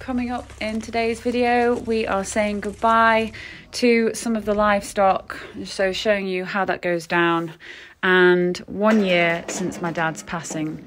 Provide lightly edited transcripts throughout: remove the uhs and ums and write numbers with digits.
Coming up in today's video, we are saying goodbye to some of the livestock, so showing you how that goes down, and 1 year since my dad's passing.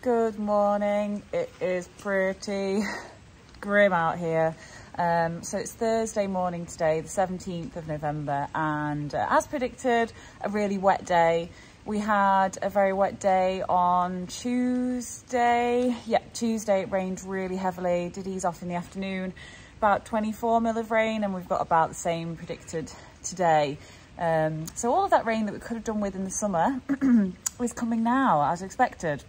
Good morning. It is pretty grim out here. So it's Thursday morning today, the 17th of November, and as predicted, a really wet day. We had a very wet day on Tuesday. Yeah, Tuesday it rained really heavily, did ease off in the afternoon, about 24 mil of rain, and we've got about the same predicted today. So all of that rain that we could have done with in the summer is coming now, as expected.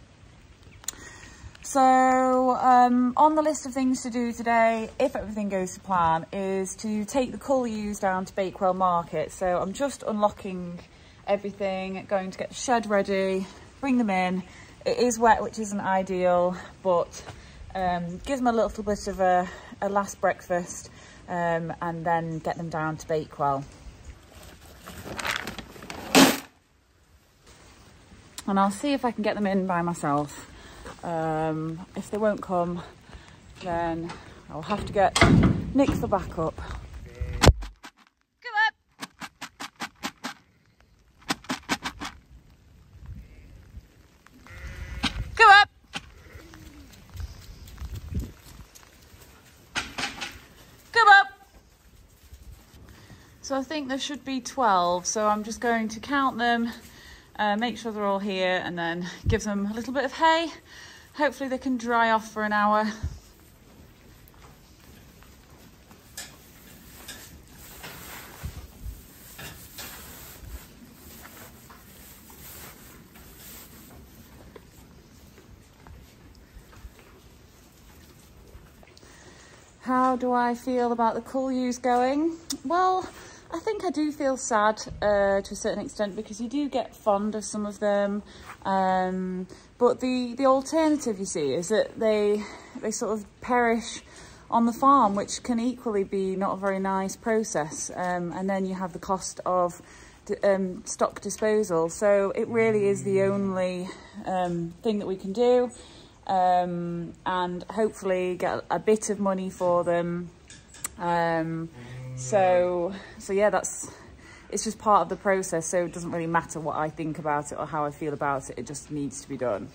So on the list of things to do today, if everything goes to plan, is to take the cull ewes down to Bakewell Market. So I'm just unlocking everything, going to get the shed ready, bring them in. It is wet, which isn't ideal, but gives them a little bit of a last breakfast, and then get them down to Bakewell. And I'll see if I can get them in by myself. If they won't come, then I'll have to get Nick for backup. So I think there should be 12, so I'm just going to count them, make sure they're all here, and then give them a little bit of hay. Hopefully they can dry off for an hour. How do I feel about the cull ewes going? Well, I think I do feel sad to a certain extent, because you do get fond of some of them. But the alternative, you see, is that they sort of perish on the farm, which can equally be not a very nice process. And then you have the cost of stock disposal. So it really is the only thing that we can do. And hopefully get a bit of money for them. So yeah, it's just part of the process, so it doesn't really matter what I think about it or how I feel about it, it just needs to be done.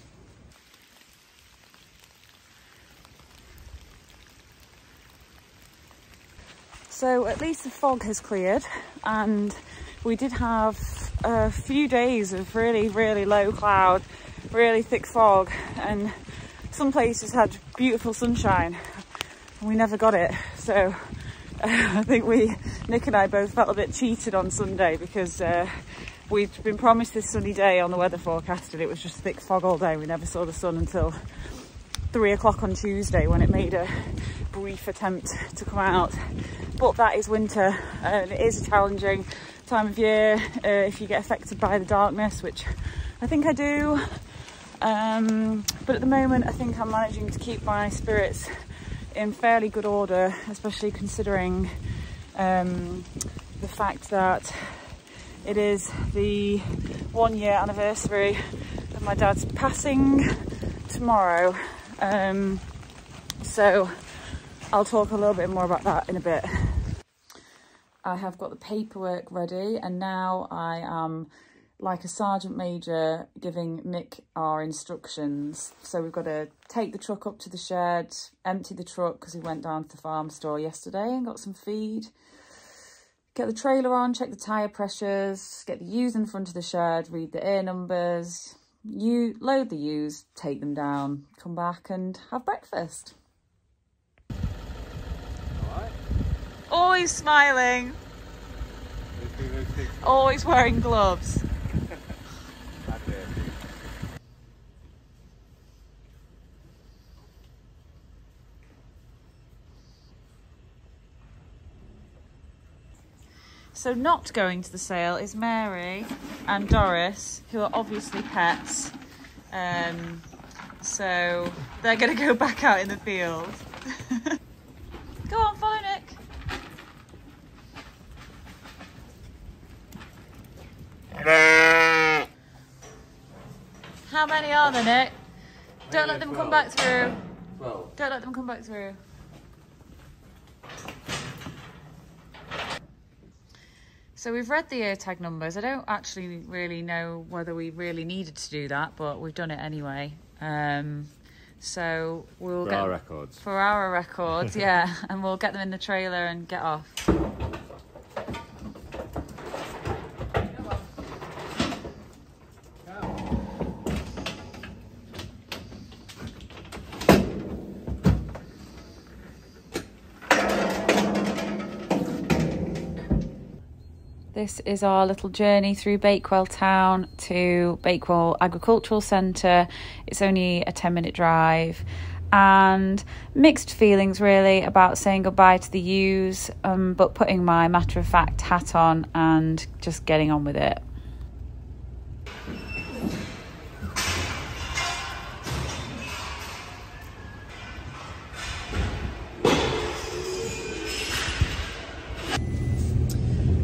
So at least the fog has cleared, and we did have a few days of really, really low cloud, really thick fog, and some places had beautiful sunshine, and we never got it. So I think Nick and I both felt a bit cheated on Sunday, because we'd been promised this sunny day on the weather forecast, and it was just thick fog all day. We never saw the sun until 3 o'clock on Tuesday, when it made a brief attempt to come out. But that is winter, and it is a challenging time of year if you get affected by the darkness, which I think I do. But at the moment, I think I'm managing to keep my spirits in fairly good order, especially considering the fact that it is the 1 year anniversary of my dad's passing tomorrow. So I'll talk a little bit more about that in a bit. I have got the paperwork ready, and now I am like a sergeant major giving Nick our instructions. So we've got to take the truck up to the shed, empty the truck because we went down to the farm store yesterday and got some feed, get the trailer on, check the tyre pressures, get the ewes in front of the shed, read the air numbers, load the ewes, take them down, come back and have breakfast. Alright. Always smiling. Always wearing gloves. So not going to the sale is Mary and Doris, who are obviously pets. So they're going to go back out in the field. Go on, follow Nick. How many are there, Nick? Don't let them come back through. 12. Don't let them come back through. So we've read the ear tag numbers. I don't actually really know whether we really needed to do that, but we've done it anyway. So we'll get... For our records, yeah. And we'll get them in the trailer and get off. This is our little journey through Bakewell town to Bakewell Agricultural Centre. It's only a 10-minute drive, and mixed feelings really about saying goodbye to the ewes, but putting my matter-of-fact hat on and just getting on with it.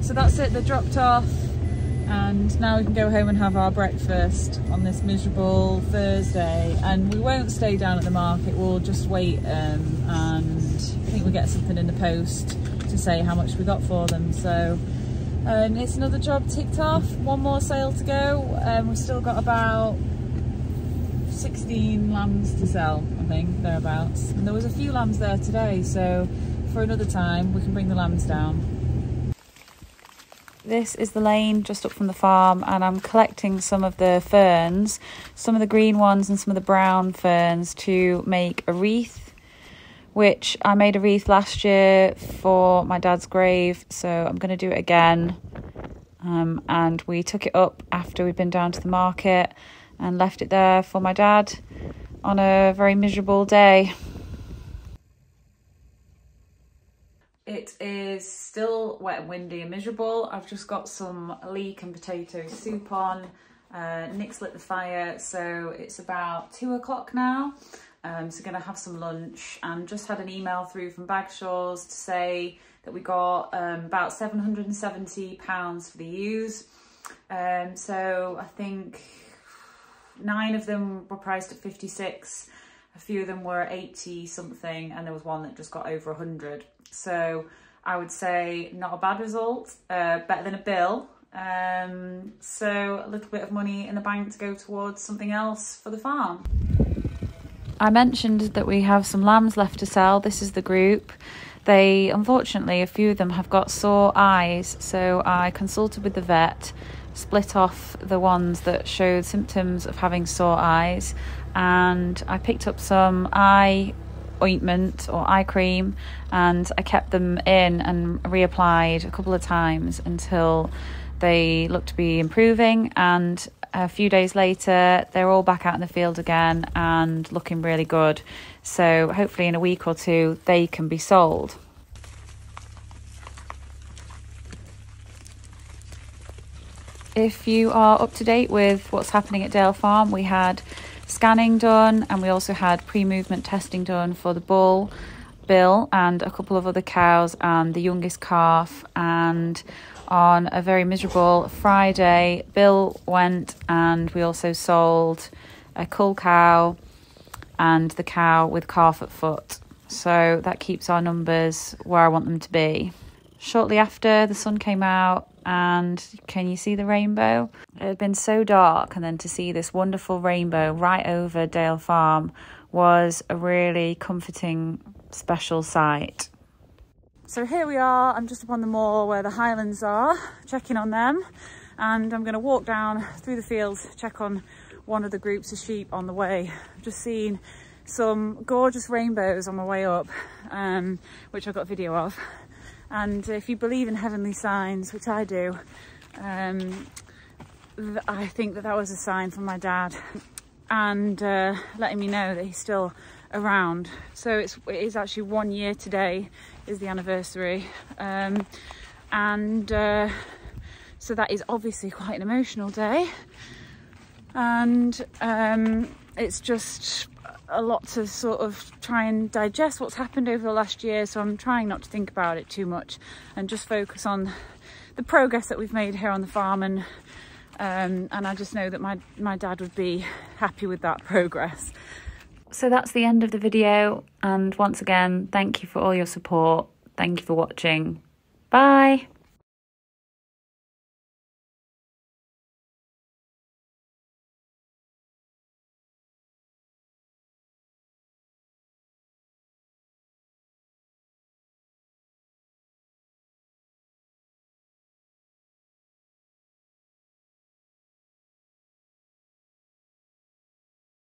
So that's it, they're dropped off, and now we can go home and have our breakfast on this miserable Thursday. And we won't stay down at the market, we'll just wait, and I think we'll get something in the post to say how much we got for them. So it's another job ticked off, one more sale to go. We've still got about 16 lambs to sell, I think, thereabouts. And there was a few lambs there today, so for another time we can bring the lambs down. This is the lane just up from the farm, and I'm collecting some of the ferns, some of the green ones and some of the brown ferns, to make a wreath, which I made a wreath last year for my dad's grave, so I'm going to do it again. And we took it up after we'd been down to the market and left it there for my dad on a very miserable day. It is still wet and windy and miserable. I've just got some leek and potato soup on. Nick's lit the fire, so it's about 2 o'clock now. So gonna have some lunch, and just had an email through from Bagshaw's to say that we got about £770 for the ewes. So I think 9 of them were priced at 56. A few of them were 80 something, and there was one that just got over 100. So I would say not a bad result, better than a bill. So a little bit of money in the bank to go towards something else for the farm. I mentioned that we have some lambs left to sell. This is the group. They, unfortunately, a few of them have got sore eyes. So I consulted with the vet, split off the ones that showed symptoms of having sore eyes, and I picked up some eye ointment or eye cream, and I kept them in and reapplied a couple of times until they looked to be improving. And a few days later they're all back out in the field again and looking really good, so hopefully in a week or two they can be sold. If you are up to date with what's happening at Dale Farm, we had scanning done, and we also had pre-movement testing done for the bull, Bill, and a couple of other cows and the youngest calf. And on a very miserable Friday, Bill went, and we also sold a cull cow and the cow with calf at foot. So that keeps our numbers where I want them to be. Shortly after, the sun came out, and can you see the rainbow? It had been so dark, and then to see this wonderful rainbow right over Dale Farm was a really comforting, special sight. So here we are, I'm just up on the moor where the Highlands are, checking on them, and I'm going to walk down through the fields, check on one of the groups of sheep on the way. I've just seen some gorgeous rainbows on my way up, which I've got video of. And if you believe in heavenly signs, which I do, I think that was a sign from my dad, and letting me know that he's still around. So it is actually 1 year today is the anniversary, so that is obviously quite an emotional day, and it's just a lot to sort of try and digest what's happened over the last year. So I'm trying not to think about it too much and just focus on the progress that we've made here on the farm, and I just know that my dad would be happy with that progress. So that's the end of the video, and once again, thank you for all your support. Thank you for watching. Bye.